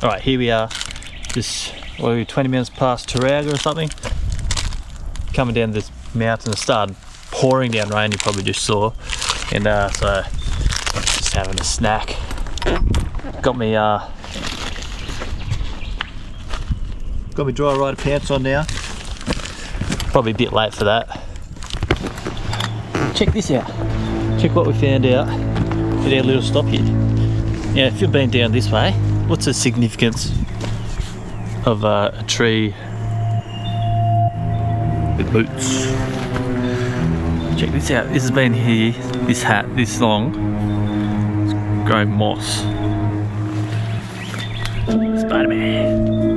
Alright, here we are. Just, what are we, 20 minutes past Taraga or something? Coming down this mountain. It started pouring down rain, you probably just saw. And so, just having a snack. Got me dry rider pants on now. Probably a bit late for that. Check this out. Check what we found out at our little stop here. Now, if you've been down this way, what's the significance of a tree with boots? Check this out. This has been here, this hat, this long. It's grown moss. Spider-Man.